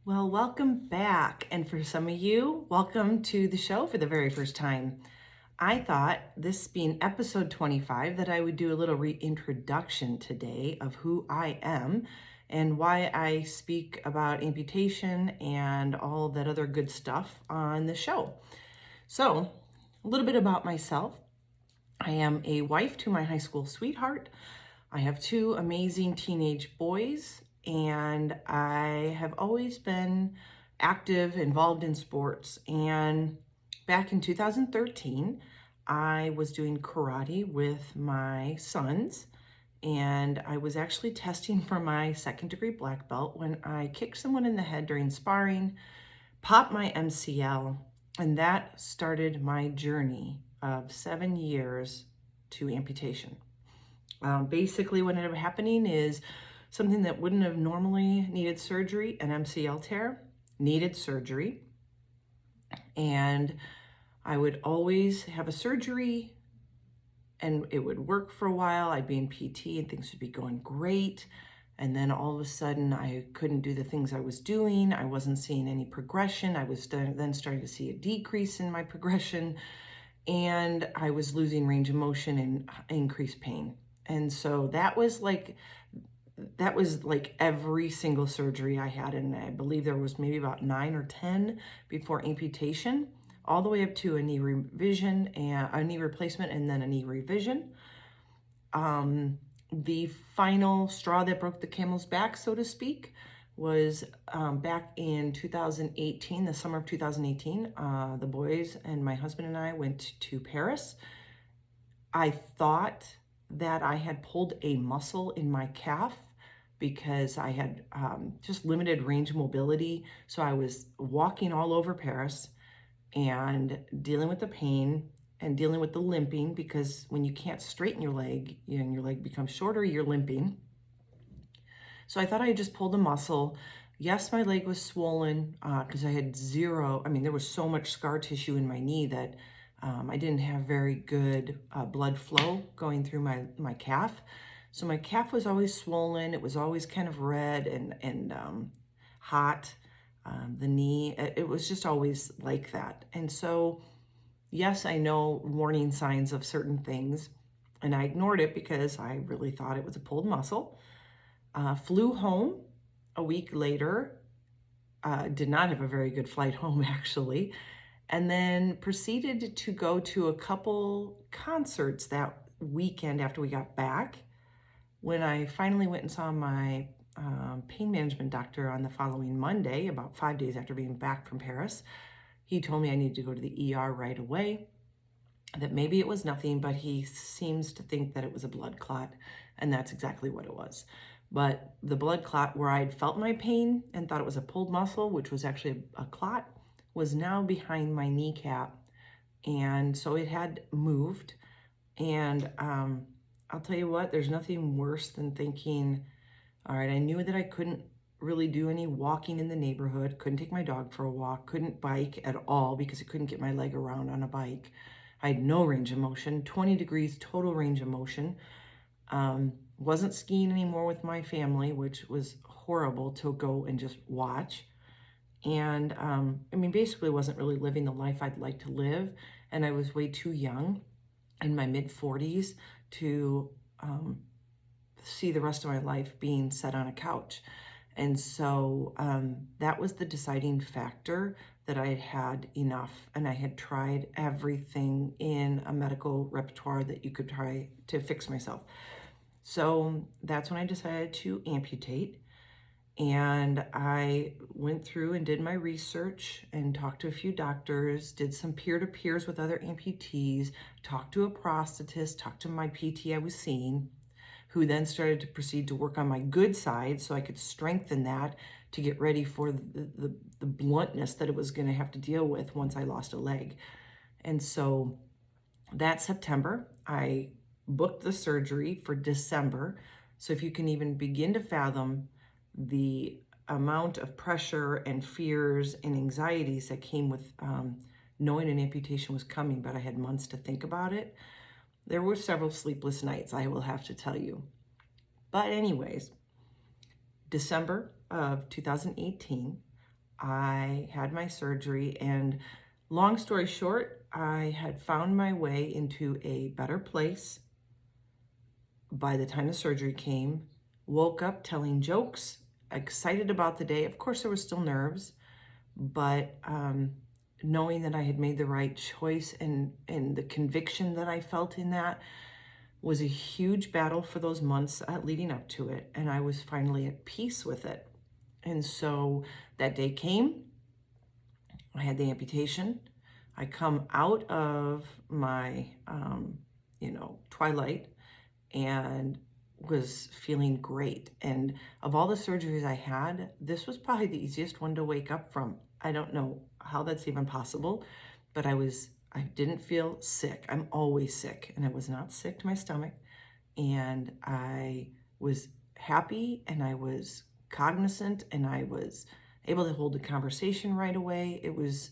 Well, welcome back. And for some of you, welcome to the show for the very first time. I thought, this being episode 25, that I would do a little reintroduction today of who I am and why I speak about amputation and all that other good stuff on the show. So, a little bit about myself. I am a wife to my high school sweetheart. I have two amazing teenage boys, and I have always been active, involved in sports. And back in 2013, I was doing karate with my sons, and I was actually testing for my second-degree black belt when I kicked someone in the head during sparring, popped my MCL, and that started my journey of 7 years to amputation. Basically, what ended up happening is something that wouldn't have normally needed surgery, an MCL tear, needed surgery. And I would always have a surgery and it would work for a while. I'd be in PT and things would be going great. And then all of a sudden, I couldn't do the things I was doing. I wasn't seeing any progression. I was then starting to see a decrease in my progression. And I was losing range of motion and increased pain. And so that was like every single surgery I had. And I believe there was maybe about 9 or 10 before amputation, all the way up to a knee revision and a knee replacement and then a knee revision. The final straw that broke the camel's back, so to speak, was back in 2018, the summer of 2018. The boys and my husband and I went to Paris. I thought that I had pulled a muscle in my calf because I had just limited range of mobility. So I was walking all over Paris and dealing with the pain and dealing with the limping, because when you can't straighten your leg, and your leg becomes shorter, you're limping. So I thought I had just pulled a muscle. Yes, my leg was swollen because I had there was so much scar tissue in my knee that I didn't have very good blood flow going through my calf. So my calf was always swollen. It was always kind of red and hot. The knee, it was just always like that. And so, yes, I know warning signs of certain things, and I ignored it because I really thought it was a pulled muscle. Flew home a week later, did not have a very good flight home actually, and then proceeded to go to a couple concerts that weekend after we got back. When I finally went and saw my pain management doctor on the following Monday, about 5 days after being back from Paris, he told me I needed to go to the ER right away, that maybe it was nothing, but he seems to think that it was a blood clot, and that's exactly what it was. But the blood clot, where I'd felt my pain and thought it was a pulled muscle, which was actually a clot, was now behind my kneecap. And so it had moved. And I'll tell you what, there's nothing worse than thinking, all right, I knew that I couldn't really do any walking in the neighborhood, couldn't take my dog for a walk, couldn't bike at all because I couldn't get my leg around on a bike. I had no range of motion, 20 degrees total range of motion. Wasn't skiing anymore with my family, which was horrible to go and just watch. And basically wasn't really living the life I'd like to live. And I was way too young, in my mid 40s, to see the rest of my life being set on a couch. And so that was the deciding factor, that I had had enough, and I had tried everything in a medical repertoire that you could try to fix myself. So that's when I decided to amputate. And I went through and did my research and talked to a few doctors, did some peer-to-peers with other amputees, talked to a prosthetist, talked to my PT I was seeing, who then started to proceed to work on my good side so I could strengthen that to get ready for the bluntness that it was going to have to deal with once I lost a leg. And so that September, I booked the surgery for December. So if you can even begin to fathom the amount of pressure and fears and anxieties that came with knowing an amputation was coming, but I had months to think about it. There were several sleepless nights, I will have to tell you. But anyways, December of 2018, I had my surgery, and long story short, I had found my way into a better place by the time the surgery came. Woke up telling jokes, excited about the day. Of course, there was still nerves, but knowing that I had made the right choice, and the conviction that I felt in that was a huge battle for those months leading up to it. And I was finally at peace with it. And so that day came. I had the amputation. I come out of my, twilight, and was feeling great. And of all the surgeries I had, this was probably the easiest one to wake up from. I don't know how that's even possible, but I didn't feel sick. I'm always sick, and I was not sick to my stomach. And I was happy, and I was cognizant, and I was able to hold a conversation right away. It was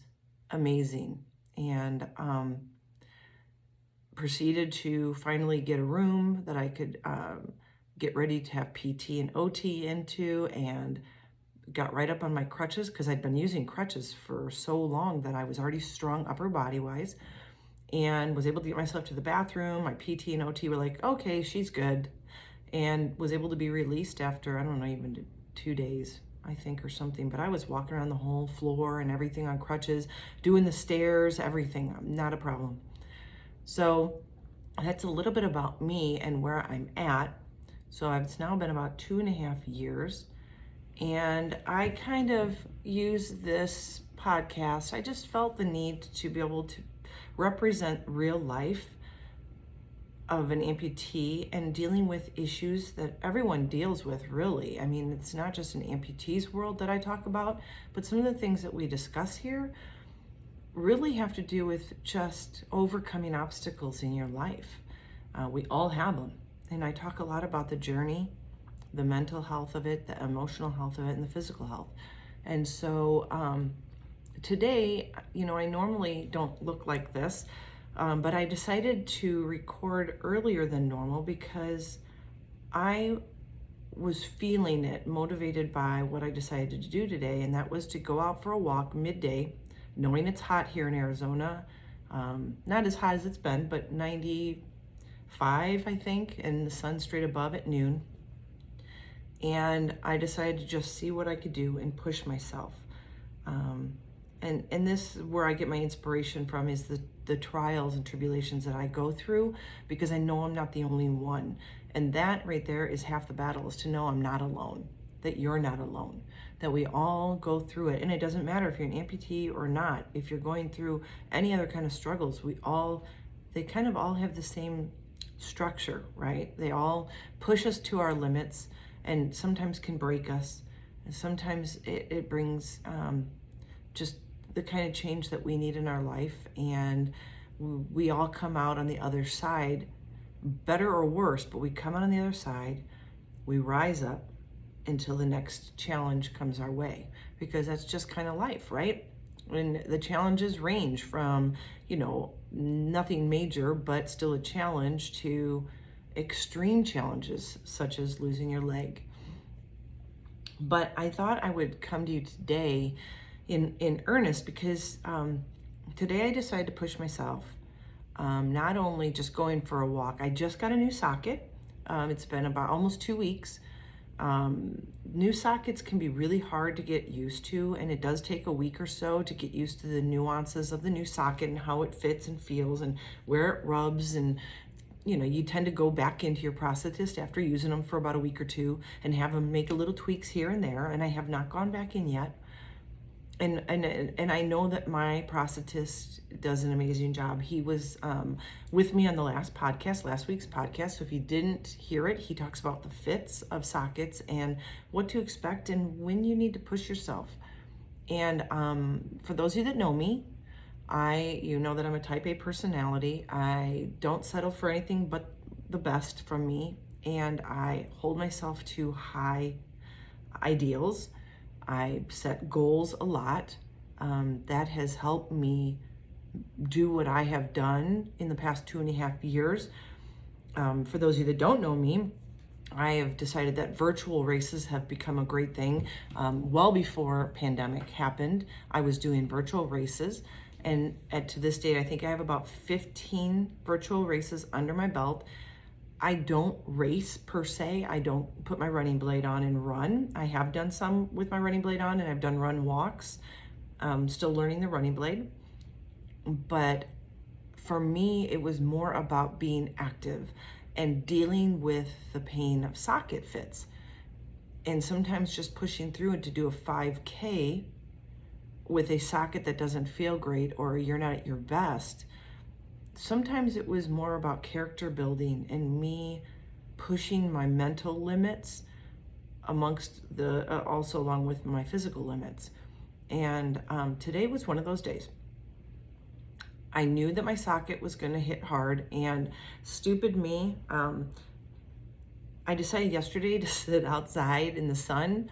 amazing. And proceeded to finally get a room that I could get ready to have PT and OT into, and got right up on my crutches, because I'd been using crutches for so long that I was already strong upper body wise, and was able to get myself to the bathroom. My PT and OT were like, okay, she's good, and was able to be released after, I don't know, even 2 days, I think, or something. But I was walking around the whole floor and everything on crutches, doing the stairs, everything, not a problem. So that's a little bit about me and where I'm at. So it's now been about 2.5 years, and I kind of use this podcast. I just felt the need to be able to represent real life of an amputee and dealing with issues that everyone deals with, really. I mean, it's not just an amputee's world that I talk about, but some of the things that we discuss here really have to do with just overcoming obstacles in your life. We all have them. And I talk a lot about the journey, the mental health of it, the emotional health of it, and the physical health. And so today, I normally don't look like this, but I decided to record earlier than normal because I was feeling it, motivated by what I decided to do today, and that was to go out for a walk midday, knowing it's hot here in Arizona. Not as hot as it's been, but 95, I think, and the sun's straight above at noon. And I decided to just see what I could do and push myself. And this is where I get my inspiration from, is the trials and tribulations that I go through, because I know I'm not the only one. And that right there is half the battle, is to know I'm not alone, that you're not alone, that we all go through it. And it doesn't matter if you're an amputee or not, if you're going through any other kind of struggles, they kind of all have the same structure, right? They all push us to our limits, and sometimes can break us. And sometimes it brings just the kind of change that we need in our life. And we all come out on the other side, better or worse, but we come out on the other side, we rise up until the next challenge comes our way, because that's just kind of life, right? And the challenges range from, nothing major, but still a challenge, to extreme challenges, such as losing your leg. But I thought I would come to you today in earnest, because today I decided to push myself. Not only just going for a walk, I just got a new socket. It's been about almost 2 weeks. New sockets can be really hard to get used to, and it does take a week or so to get used to the nuances of the new socket and how it fits and feels and where it rubs. And you tend to go back into your prosthetist after using them for about a week or two and have them make a little tweaks here and there. And I have not gone back in yet. And I know that my prosthetist does an amazing job. He was with me on the last week's podcast. So if you didn't hear it, he talks about the fits of sockets and what to expect and when you need to push yourself. And for those of you that know me, you know that I'm a type A personality. I don't settle for anything but the best from me, and I hold myself to high ideals. I set goals a lot. That has helped me do what I have done in the past 2.5 years. For those of you that don't know me, I have decided that virtual races have become a great thing. Well before pandemic happened, I was doing virtual races, and to this date, I think I have about 15 virtual races under my belt. I don't race per se. I don't put my running blade on and run. I have done some with my running blade on, and I've done run walks. Still learning the running blade. But for me, it was more about being active and dealing with the pain of socket fits. And sometimes just pushing through and to do a 5K with a socket that doesn't feel great or you're not at your best. Sometimes it was more about character building and me pushing my mental limits amongst also along with my physical limits. And today was one of those days. I knew that my socket was going to hit hard, and stupid me, I decided yesterday to sit outside in the sun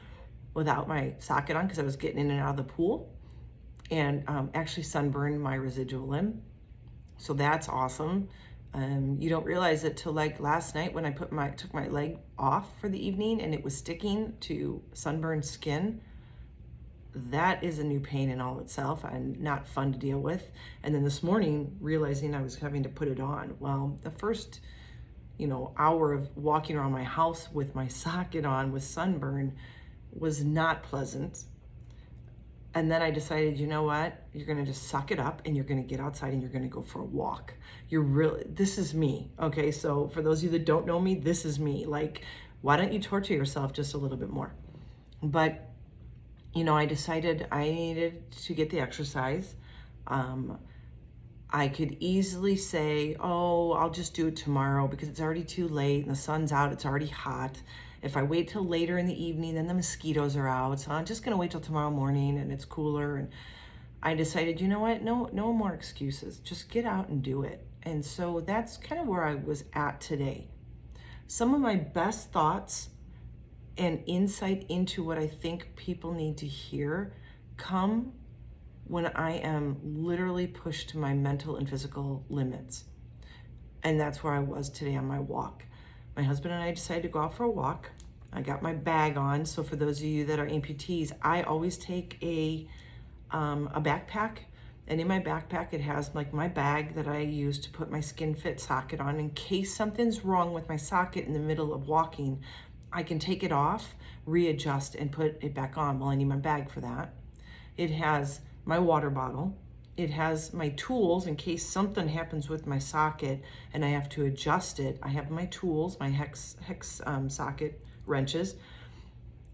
without my socket on because I was getting in and out of the pool, and actually sunburned my residual limb. So that's awesome. You don't realize it till like last night when I took my leg off for the evening and it was sticking to sunburned skin. That is a new pain in all itself and not fun to deal with. And then this morning, realizing I was having to put it on. Well, the first, hour of walking around my house with my socket on with sunburn was not pleasant. And then I decided, you know what? You're going to just suck it up and you're going to get outside and you're going to go for a walk. This is me. Okay. So for those of you that don't know me, this is me. Like, why don't you torture yourself just a little bit more? But I decided I needed to get the exercise. I could easily say, oh, I'll just do it tomorrow because it's already too late and the sun's out, it's already hot. If I wait till later in the evening, then the mosquitoes are out. So I'm just gonna wait till tomorrow morning and it's cooler. And I decided, you know what, no more excuses. Just get out and do it. And so that's kind of where I was at today. Some of my best thoughts and insight into what I think people need to hear come when I am literally pushed to my mental and physical limits. And that's where I was today on my walk. My husband and I decided to go out for a walk. I got my bag on. So for those of you that are amputees, I always take a backpack. And in my backpack, it has like my bag that I use to put my skin fit socket on in case something's wrong with my socket in the middle of walking. I can take it off, readjust, and put it back on. Well, I need my bag for that. It has my water bottle. It has my tools in case something happens with my socket and I have to adjust it. I have my tools, my hex socket wrenches.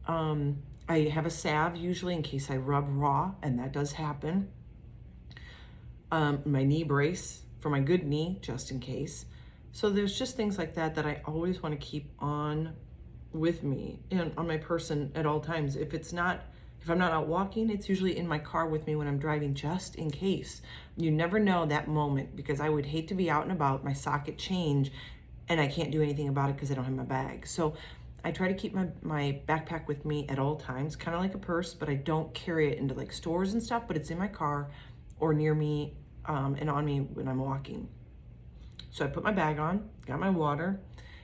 I have a salve usually in case I rub raw, and that does happen. My knee brace for my good knee, just in case. So there's just things like that that I always want to keep on with me and on my person at all times. If I'm not out walking, it's usually in my car with me when I'm driving, just in case. You never know that moment, because I would hate to be out and about, my socket change, and I can't do anything about it because I don't have my bag. So I try to keep my backpack with me at all times, kind of like a purse, but I don't carry it into like stores and stuff, but it's in my car or near me and on me when I'm walking. So I put my bag on, got my water.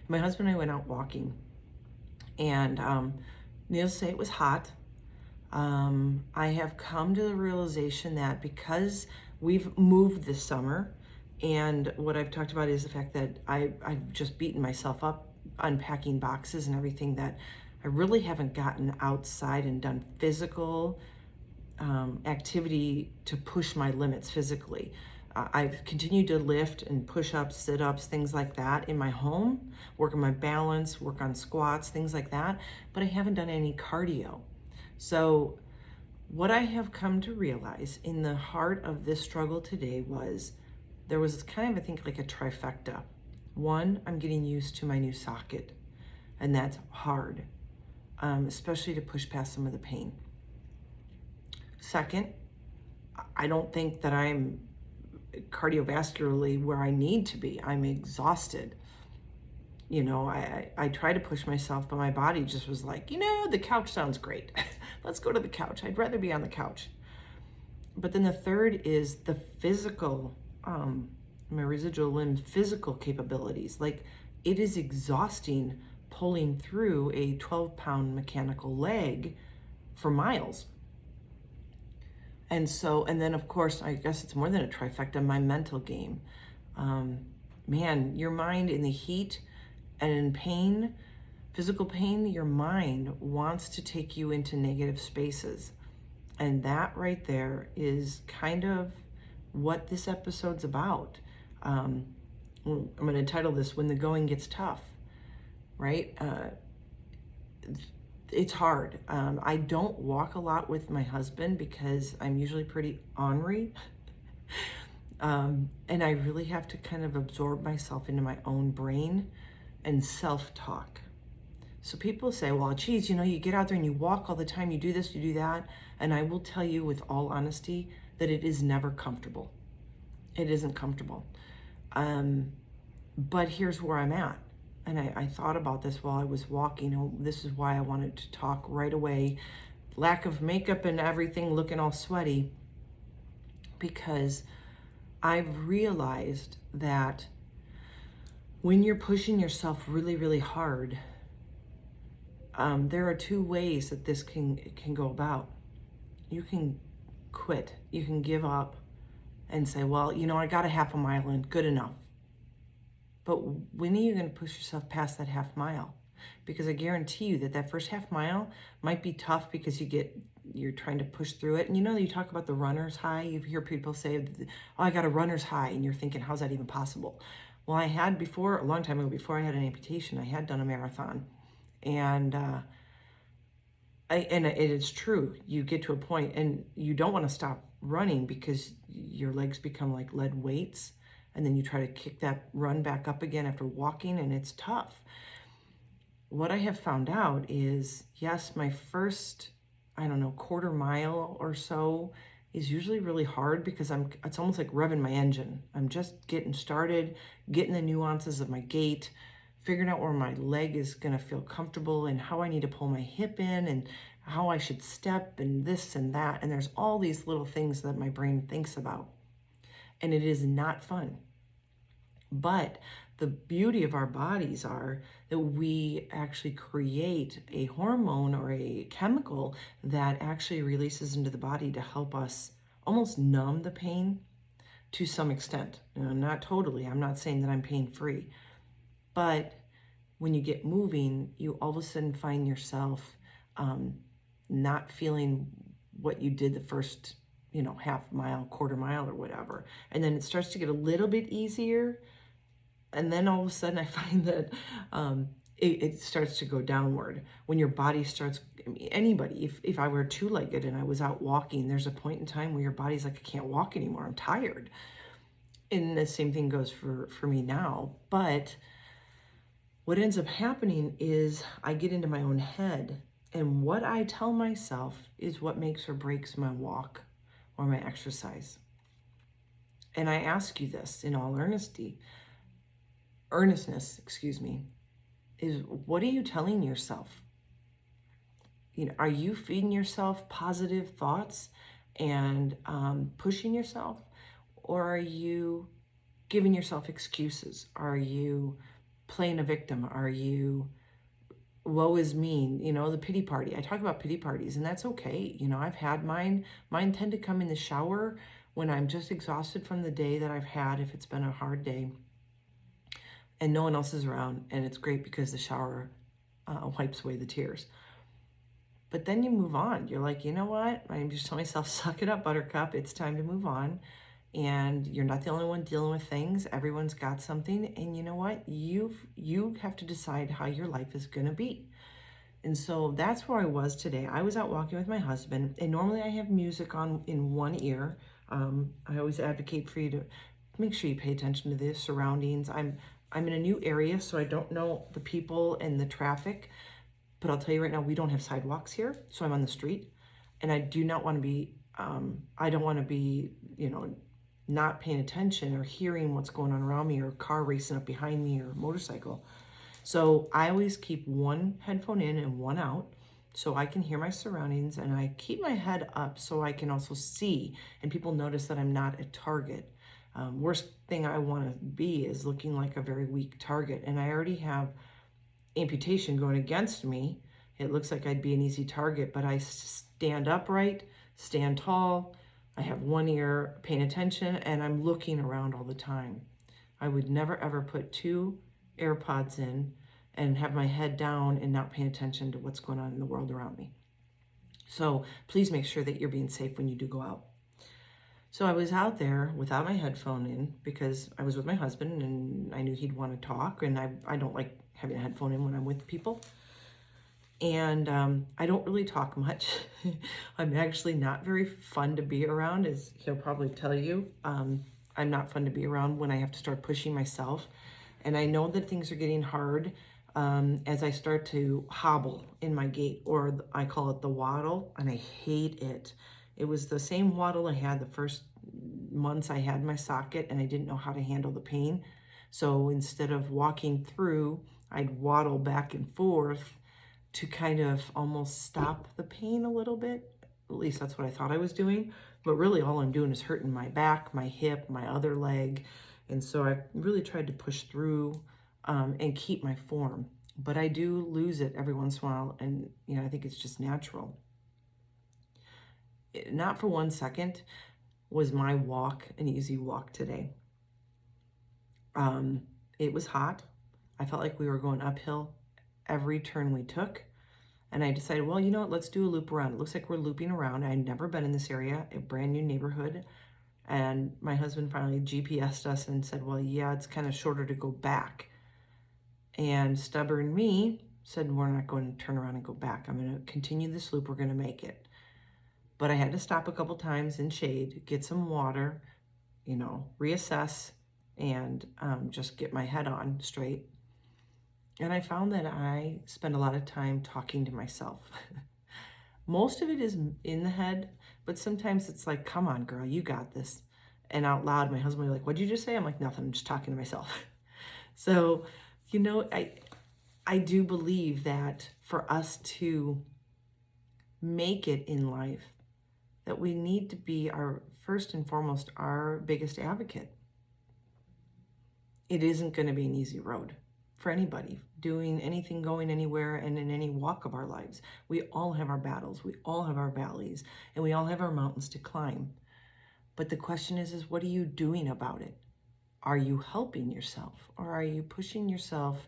My husband and I went out walking. And needless to say, it was hot. I have come to the realization that because we've moved this summer, and what I've talked about is the fact that I've just beaten myself up unpacking boxes and everything, that I really haven't gotten outside and done physical activity to push my limits physically. I've continued to lift and push-ups, sit-ups, things like that in my home, work on my balance, work on squats, things like that, but I haven't done any cardio. So what I have come to realize in the heart of this struggle today was there was kind of, I think, like a trifecta. One, I'm getting used to my new socket, and that's hard, especially to push past some of the pain. Second, I don't think that I'm cardiovascularly where I need to be. I'm exhausted. I try to push myself, but my body just was like, the couch sounds great. Let's go to the couch. I'd rather be on the couch. But then the third is the physical, my residual limb physical capabilities. Like, it is exhausting pulling through a 12-pound mechanical leg for miles. And so, and then of course, I guess it's more than a trifecta, my mental game. Man, your mind in the heat and in pain, physical pain, your mind wants to take you into negative spaces. And that right there is kind of what this episode's about. I'm going to title this When the Going Gets Tough, right? It's hard. I don't walk a lot with my husband because I'm usually pretty ornery. And I really have to kind of absorb myself into my own brain and self-talk. So people say, well, geez, you get out there and you walk all the time, you do this, you do that. And I will tell you with all honesty that it is never comfortable. It isn't comfortable. But here's where I'm at. And I thought about this while I was walking. This is why I wanted to talk right away. Lack of makeup and everything, looking all sweaty. Because I've realized that when you're pushing yourself really, really hard, there are two ways that this can go about. You can quit. You can give up and say, well, I got a half a mile in, good enough. But when are you going to push yourself past that half mile? Because I guarantee you that first half mile might be tough because you're trying to push through it. And you talk about the runner's high. You hear people say, oh, I got a runner's high. And you're thinking, how's that even possible? Well, I had before, a long time ago, before I had an amputation, I had done a marathon. And it is true. You get to a point and you don't want to stop running because your legs become like lead weights. And then you try to kick that run back up again after walking, and it's tough. What I have found out is, yes, my first, quarter mile or so is usually really hard because it's almost like revving my engine. I'm just getting started, getting the nuances of my gait, figuring out where my leg is going to feel comfortable and how I need to pull my hip in and how I should step and this and that. And there's all these little things that my brain thinks about. And it is not fun. But the beauty of our bodies are that we actually create a hormone or a chemical that actually releases into the body to help us almost numb the pain to some extent. Not totally. I'm not saying that I'm pain-free. But when you get moving, you all of a sudden find yourself not feeling what you did the first half mile, quarter mile or whatever. And then it starts to get a little bit easier. And then all of a sudden I find that it starts to go downward. When your body starts, anybody, if I were two-legged and I was out walking, there's a point in time where your body's like, I can't walk anymore, I'm tired. And the same thing goes for me now. But what ends up happening is I get into my own head. And what I tell myself is what makes or breaks my walk or my exercise. And I ask you this in all earnestness, is what are you telling yourself? Are you feeding yourself positive thoughts and pushing yourself? Or are you giving yourself excuses? Are you playing a victim? Are you, woe is me, the pity party? I talk about pity parties, and that's okay. I've had mine. Mine tend to come in the shower when I'm just exhausted from the day that I've had, if it's been a hard day, and no one else is around, and it's great because the shower wipes away the tears. But then you move on. You're like, you know what? I'm just telling myself, suck it up, buttercup. It's time to move on. And you're not the only one dealing with things. Everyone's got something. And you know what? You have to decide how your life is going to be. And so that's where I was today. I was out walking with my husband, and normally I have music on in one ear. I always advocate for you to make sure you pay attention to the surroundings. I'm in a new area, so I don't know the people and the traffic. But I'll tell you right now, we don't have sidewalks here, so I'm on the street. And I do not want to be, I don't want to be, not paying attention or hearing what's going on around me, or a car racing up behind me, or a motorcycle. So I always keep one headphone in and one out so I can hear my surroundings, and I keep my head up so I can also see and people notice that I'm not a target. Worst thing I want to be is looking like a very weak target. And I already have amputation going against me, it looks like I'd be an easy target, but I stand upright, stand tall. I have one ear paying attention, and I'm looking around all the time. I would never ever put 2 AirPods in and have my head down and not paying attention to what's going on in the world around me. So please make sure that you're being safe when you do go out. So I was out there without my headphone in because I was with my husband and I knew he'd want to talk, and I don't like having a headphone in when I'm with people. And I don't really talk much. I'm actually not very fun to be around, as he'll probably tell you. I'm not fun to be around when I have to start pushing myself. And I know that things are getting hard as I start to hobble in my gait, or I call it the waddle, and I hate it. It was the same waddle I had the first months I had my socket, and I didn't know how to handle the pain. So instead of walking through, I'd waddle back and forth to kind of almost stop the pain a little bit. At least that's what I thought I was doing. But really all I'm doing is hurting my back, my hip, my other leg. And so I really tried to push through and keep my form. But I do lose it every once in a while. And, I think it's just natural. Not for 1 second was my walk an easy walk today. It was hot. I felt like we were going uphill every turn we took. And I decided, well, you know what, let's do a loop around. It looks like we're looping around. I'd never been in this area, a brand new neighborhood. And my husband finally GPSed us and said, well, yeah, it's kind of shorter to go back. And stubborn me said, we're not going to turn around and go back. I'm going to continue this loop. We're going to make it. But I had to stop a couple times in shade, get some water, reassess, and just get my head on straight. And I found that I spend a lot of time talking to myself. Most of it is in the head, but sometimes it's like, come on, girl, you got this. And out loud, my husband will be like, what'd you just say? I'm like, nothing, I'm just talking to myself. So, I do believe that for us to make it in life, that we need to be first and foremost, our biggest advocate. It isn't going to be an easy road for anybody doing anything, going anywhere, and in any walk of our lives. We all have our battles, we all have our valleys, and we all have our mountains to climb. But the question is what are you doing about it? Are you helping yourself, or are you pushing yourself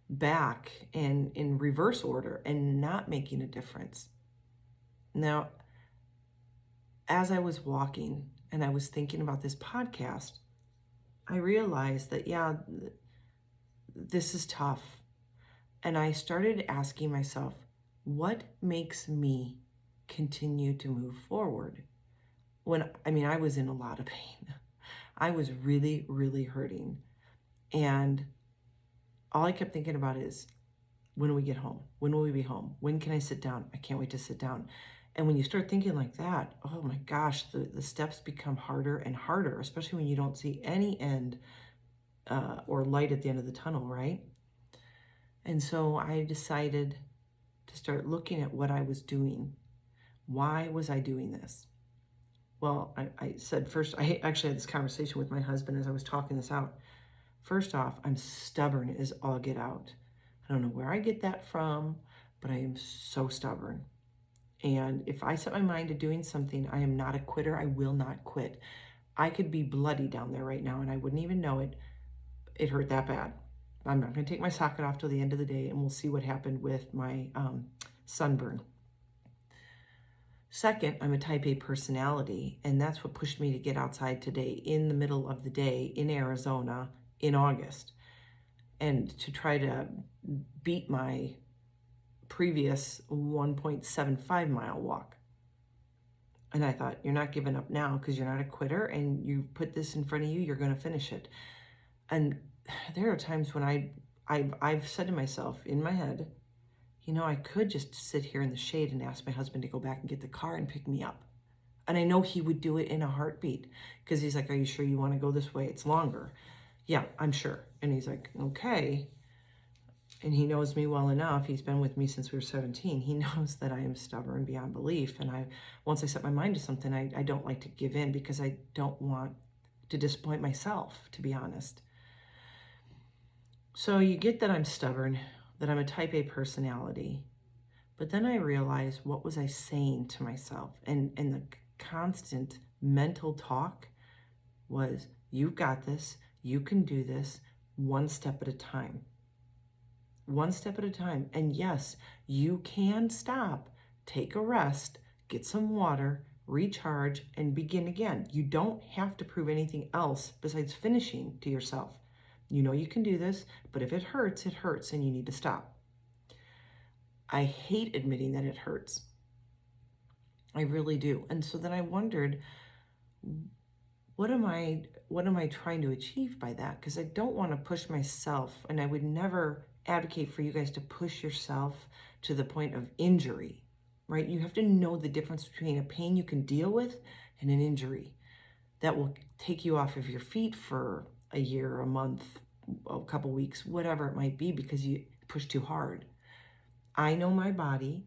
back and in reverse order and not making a difference? Now, as I was walking and I was thinking about this podcast, I realized that, this is tough. And I started asking myself, what makes me continue to move forward? I was in a lot of pain. I was really, really hurting. And all I kept thinking about is, when will we get home? When will we be home? When can I sit down? I can't wait to sit down. And when you start thinking like that, oh my gosh, the steps become harder and harder, especially when you don't see any end or light at the end of the tunnel, right? And so I decided to start looking at what I was doing. Why was I doing this? Well, I said first, I actually had this conversation with my husband as I was talking this out. First off, I'm stubborn as all get out. I don't know where I get that from, but I am so stubborn. And if I set my mind to doing something, I am not a quitter. I will not quit. I could be bloody down there right now and I wouldn't even know it. It hurt that bad. I'm not going to take my socket off till the end of the day, and we'll see what happened with my sunburn. Second, I'm a type A personality, and that's what pushed me to get outside today in the middle of the day in Arizona in August, and to try to beat my previous 1.75 mile walk. And I thought, you're not giving up now because you're not a quitter, and you put this in front of you, you're going to finish it. And there are times when I've said to myself in my head, I could just sit here in the shade and ask my husband to go back and get the car and pick me up. And I know he would do it in a heartbeat because he's like, are you sure you want to go this way? It's longer. Yeah, I'm sure. And he's like, okay. And he knows me well enough. He's been with me since we were 17. He knows that I am stubborn beyond belief. And once I set my mind to something, I don't like to give in because I don't want to disappoint myself, to be honest. So you get that I'm stubborn, that I'm a type A personality. But then I realized, what was I saying to myself? And the constant mental talk was, you've got this, you can do this, one step at a time. One step at a time. And yes, you can stop, take a rest, get some water, recharge, and begin again. You don't have to prove anything else besides finishing to yourself. You know you can do this, but if it hurts, and you need to stop. I hate admitting that it hurts. I really do. And so then I wondered, what am I trying to achieve by that? Because I don't want to push myself, and I would never advocate for you guys to push yourself to the point of injury, right? You have to know the difference between a pain you can deal with and an injury that will take you off of your feet for a year, a month, a couple weeks, whatever it might be, because you push too hard. I know my body.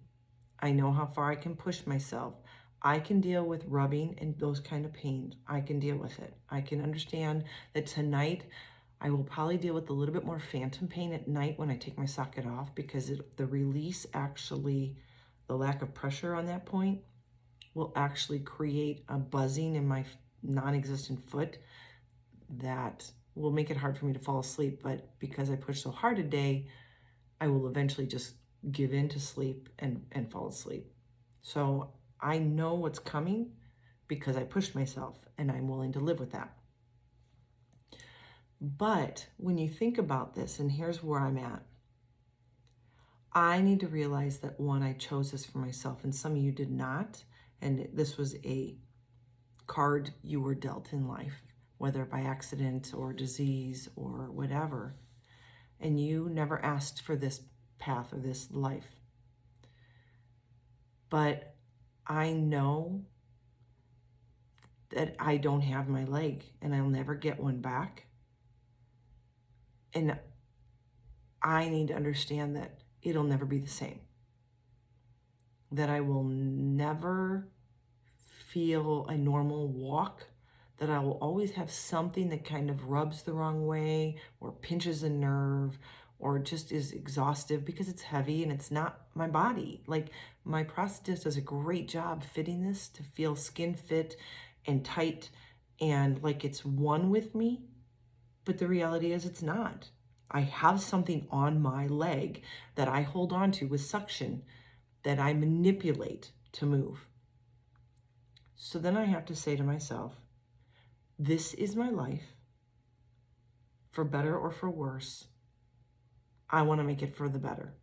I know how far I can push myself. I can deal with rubbing and those kind of pains. I can deal with it. I can understand that tonight I will probably deal with a little bit more phantom pain at night when I take my socket off, because the release actually, the lack of pressure on that point will actually create a buzzing in my non-existent foot that will make it hard for me to fall asleep. But because I push so hard today, I will eventually just give in to sleep and fall asleep. So I know what's coming because I pushed myself, and I'm willing to live with that. But when you think about this, and here's where I'm at, I need to realize that, one, I chose this for myself, and some of you did not. And this was a card you were dealt in life, whether by accident or disease or whatever. And you never asked for this path or this life. But I know that I don't have my leg, and I'll never get one back. And I need to understand that it'll never be the same. That I will never feel a normal walk, that I will always have something that kind of rubs the wrong way or pinches a nerve or just is exhaustive because it's heavy and it's not my body. Like, my prosthetist does a great job fitting this to feel skin fit and tight and like it's one with me. But the reality is it's not. I have something on my leg that I hold on to with suction that I manipulate to move. So then I have to say to myself, this is my life, for better or for worse. I want to make it for the better.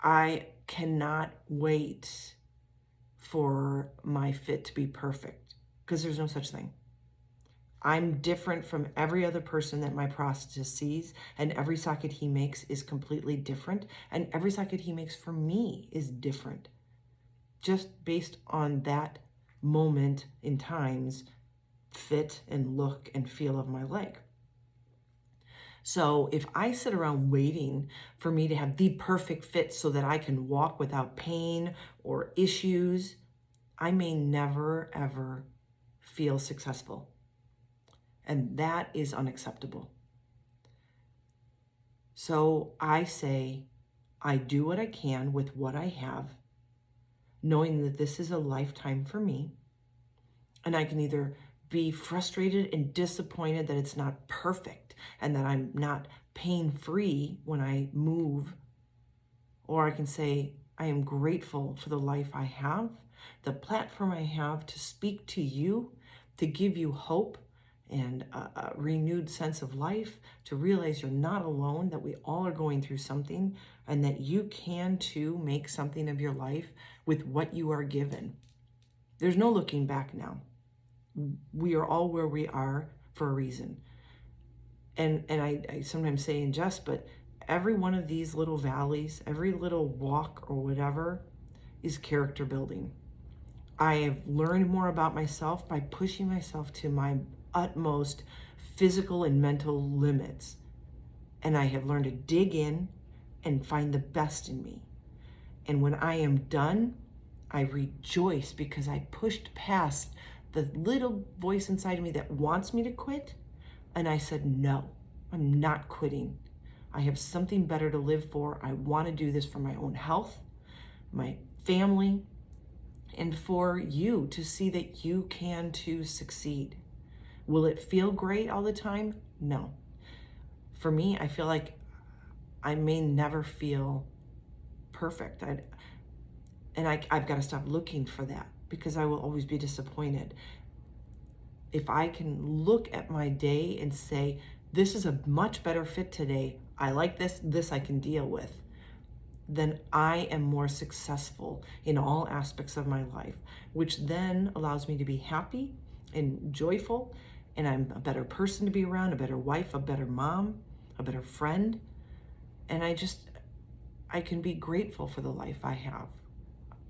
I cannot wait for my fit to be perfect, because there's no such thing. I'm different from every other person that my prosthetist sees, and every socket he makes is completely different, and every socket he makes for me is different, just based on that moment in time's fit and look and feel of my leg. So if I sit around waiting for me to have the perfect fit so that I can walk without pain or issues, I may never, ever feel successful. And that is unacceptable. So I say, I do what I can with what I have, knowing that this is a lifetime for me. And I can either be frustrated and disappointed that it's not perfect and that I'm not pain-free when I move, or I can say, I am grateful for the life I have, the platform I have to speak to you, to give you hope and a renewed sense of life, to realize you're not alone, that we all are going through something, and that you can too make something of your life with what you are given. There's no looking back now. We are all where we are for a reason. And I sometimes say in jest, but every one of these little valleys, every little walk or whatever is character building. I have learned more about myself by pushing myself to my utmost physical and mental limits. And I have learned to dig in and find the best in me. And when I am done, I rejoice because I pushed past the little voice inside of me that wants me to quit. And I said, no, I'm not quitting. I have something better to live for. I want to do this for my own health, my family, and for you to see that you can too succeed. Will it feel great all the time? No. For me, I feel like I may never feel perfect. I've got to stop looking for that, because I will always be disappointed. If I can look at my day and say, this is a much better fit today, I like this I can deal with, then I am more successful in all aspects of my life, which then allows me to be happy and joyful, and I'm a better person to be around, a better wife, a better mom, a better friend, and I can be grateful for the life I have.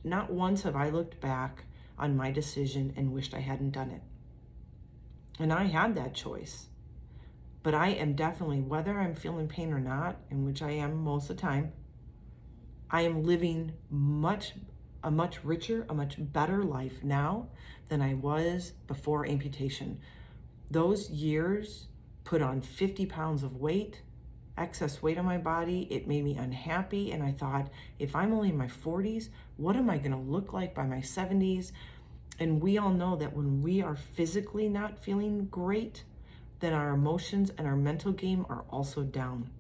Not once have I looked back on my decision and wished I hadn't done it. And I had that choice. But I am definitely, whether I'm feeling pain or not, in which I am most of the time, I am living a much richer, a much better life now than I was before amputation. Those years put on 50 pounds of weight, excess weight on my body. It made me unhappy. And I thought, if I'm only in my 40s, what am I going to look like by my 70s? And we all know that when we are physically not feeling great, then our emotions and our mental game are also down.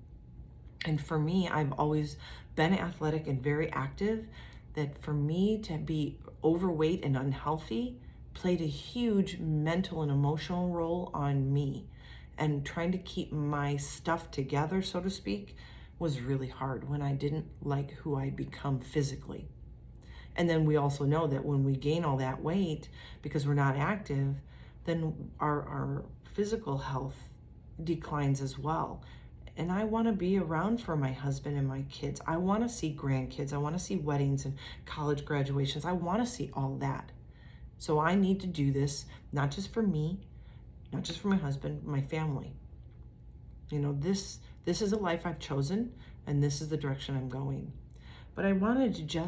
And for me, I've always been athletic and very active, that for me to be overweight and unhealthy played a huge mental and emotional role on me. And trying to keep my stuff together, so to speak, was really hard when I didn't like who I'd become physically. And then we also know that when we gain all that weight because we're not active, then our physical health declines as well. And I want to be around for my husband and my kids. I want to see grandkids. I want to see weddings and college graduations. I want to see all that. So I need to do this, not just for me, not just for my husband, my family. You know, this is a life I've chosen, and this is the direction I'm going. But I wanted to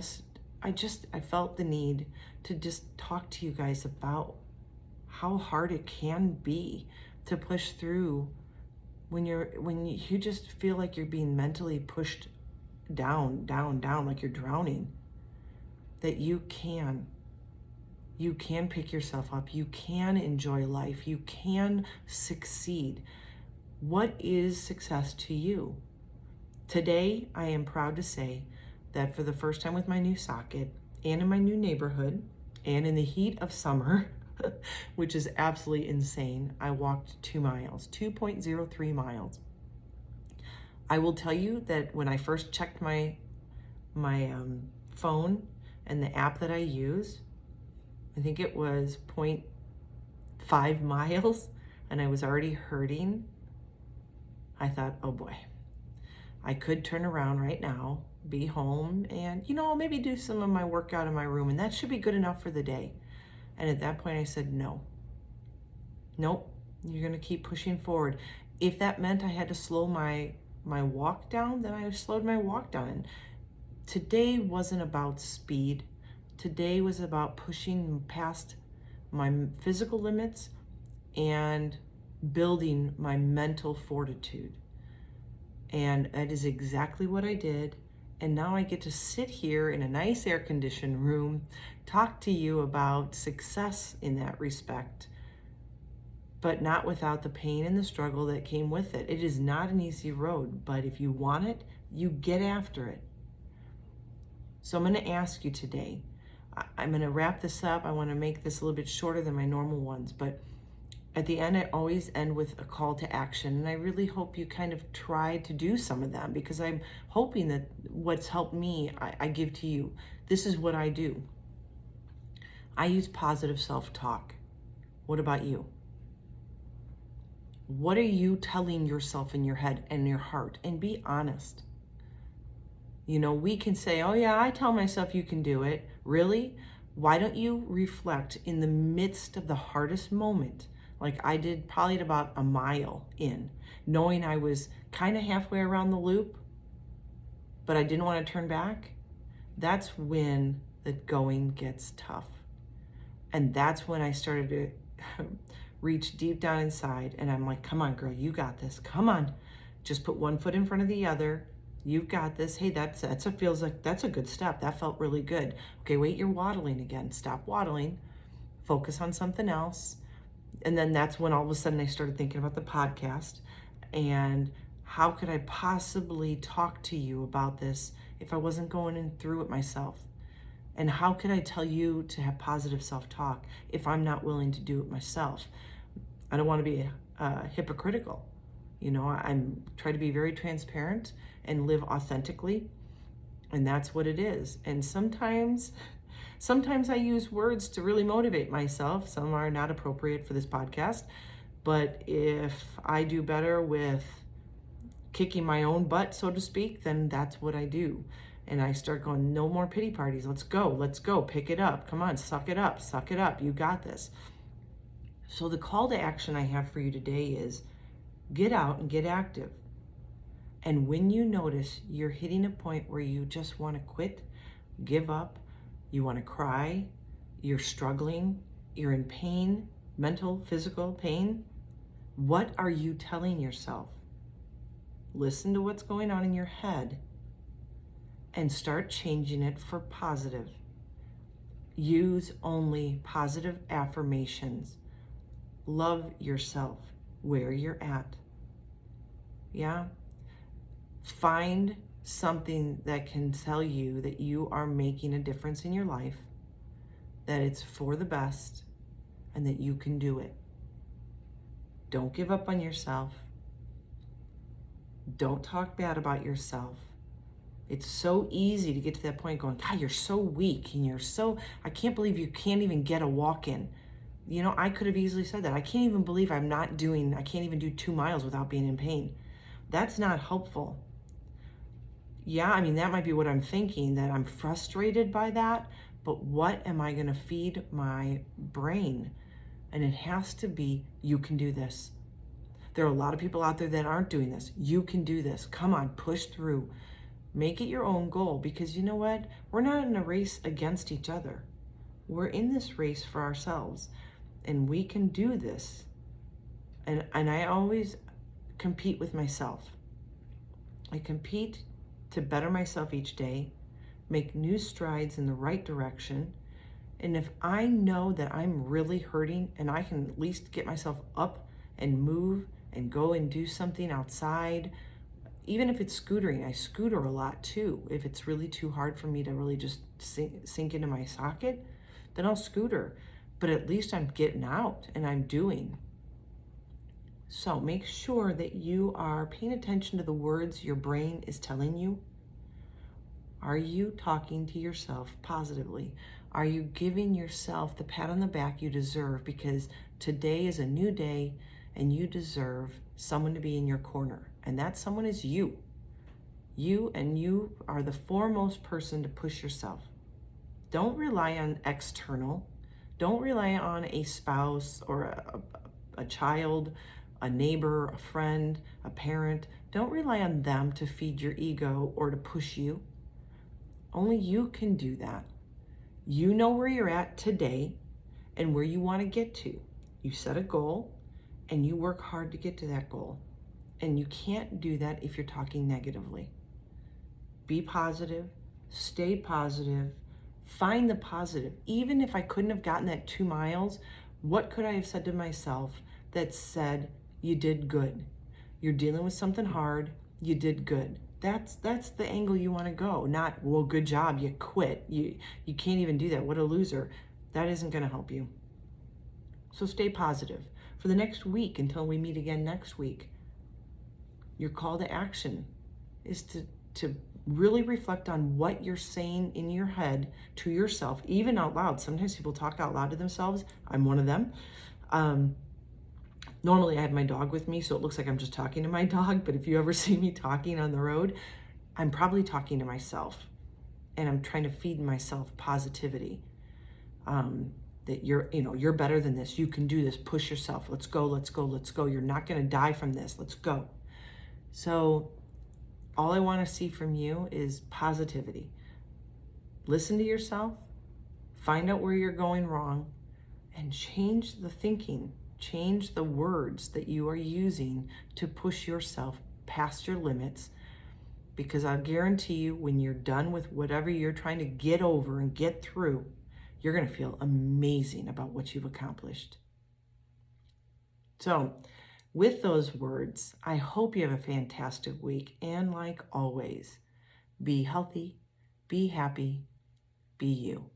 I felt the need to just talk to you guys about how hard it can be to push through when you just feel like you're being mentally pushed down, like you're drowning. That you can pick yourself up. You can enjoy life. You can succeed. What is success to you? Today, I am proud to say that for the first time with my new socket and in my new neighborhood and in the heat of summer, which is absolutely insane, I walked 2 miles, 2.03 miles. I will tell you that when I first checked my phone and the app that I use, I think it was 0.5 miles, and I was already hurting. I thought, oh boy, I could turn around right now, be home, and maybe do some of my workout in my room, and that should be good enough for the day. And at that point I said, nope, you're gonna keep pushing forward. If that meant I had to slow my walk down, then I slowed my walk down. Today wasn't about speed. Today was about pushing past my physical limits and building my mental fortitude. And that is exactly what I did. And now I get to sit here in a nice air-conditioned room, talk to you about success in that respect, but not without the pain and the struggle that came with it. It is not an easy road, but if you want it, you get after it. So I'm going to ask you today, I'm going to wrap this up. I want to make this a little bit shorter than my normal ones, but at the end, I always end with a call to action. And I really hope you kind of try to do some of them, because I'm hoping that what's helped me, I give to you. This is what I do. I use positive self-talk. What about you? What are you telling yourself in your head and your heart? And be honest. We can say, oh yeah, I tell myself you can do it. Really? Why don't you reflect in the midst of the hardest moment, like I did probably at about a mile in, knowing I was kind of halfway around the loop, but I didn't want to turn back? That's when the going gets tough. And that's when I started to reach deep down inside, and I'm like, come on, girl, you got this. Come on. Just put one foot in front of the other. You've got this. Hey, feels like that's a good step. That felt really good. Okay, wait, you're waddling again. Stop waddling. Focus on something else. And then that's when all of a sudden I started thinking about the podcast and how could I possibly talk to you about this if I wasn't going in through it myself? And how could I tell you to have positive self-talk if I'm not willing to do it myself? I don't want to be hypocritical. I'm trying to be very transparent and live authentically, and that's what it is. And sometimes I use words to really motivate myself. Some are not appropriate for this podcast, but if I do better with kicking my own butt, so to speak, then that's what I do. And I start going, no more pity parties. Let's go, pick it up. Come on, suck it up. You got this. So the call to action I have for you today is get out and get active. And when you notice you're hitting a point where you just want to quit, give up, you want to cry, you're struggling, you're in pain, mental, physical pain, what are you telling yourself? Listen to what's going on in your head and start changing it for positive. Use only positive affirmations. Love yourself where you're at. Yeah? Find something that can tell you that you are making a difference in your life, that it's for the best, and that you can do it. Don't give up on yourself. Don't talk bad about yourself. It's so easy to get to that point going, God, you're so weak and I can't believe you can't even get a walk in. I could have easily said that. I can't even believe I can't even do 2 miles without being in pain. That's not helpful. Yeah, that might be what I'm thinking, that I'm frustrated by that, but what am I going to feed my brain? And it has to be, you can do this. There are a lot of people out there that aren't doing this. You can do this. Come on, push through. Make it your own goal, because you know what? We're not in a race against each other. We're in this race for ourselves, and we can do this. And I always compete with myself. I compete to better myself each day, make new strides in the right direction. And if I know that I'm really hurting and I can at least get myself up and move and go and do something outside, even if it's scootering, I scooter a lot too. If it's really too hard for me to really just sink into my socket, then I'll scooter. But at least I'm getting out and I'm doing. So make sure that you are paying attention to the words your brain is telling you. Are you talking to yourself positively? Are you giving yourself the pat on the back you deserve? Because today is a new day and you deserve someone to be in your corner. And that someone is you. You are the foremost person to push yourself. Don't rely on external. Don't rely on a spouse or a child, a neighbor, a friend, a parent. Don't rely on them to feed your ego or to push you. Only you can do that. You know where you're at today and where you want to get to. You set a goal and you work hard to get to that goal. And you can't do that if you're talking negatively. Be positive, stay positive, find the positive. Even if I couldn't have gotten that 2 miles, what could I have said to myself that said, you did good. You're dealing with something hard, you did good. That's the angle you want to go. Not, well, good job, you quit. You can't even do that. What a loser. That isn't going to help you. So stay positive. For the next week, until we meet again next week, your call to action is to really reflect on what you're saying in your head to yourself, even out loud. Sometimes people talk out loud to themselves. I'm one of them. Normally I have my dog with me, so it looks like I'm just talking to my dog, but if you ever see me talking on the road, I'm probably talking to myself, and I'm trying to feed myself positivity. That you're better than this. You can do this. Push yourself. Let's go, let's go, let's go. You're not going to die from this. Let's go. So all I want to see from you is positivity. Listen to yourself, find out where you're going wrong, and change the thinking. Change the words that you are using to push yourself past your limits, because I guarantee you when you're done with whatever you're trying to get over and get through, you're going to feel amazing about what you've accomplished. So, with those words, I hope you have a fantastic week. And like always, be healthy, be happy, be you.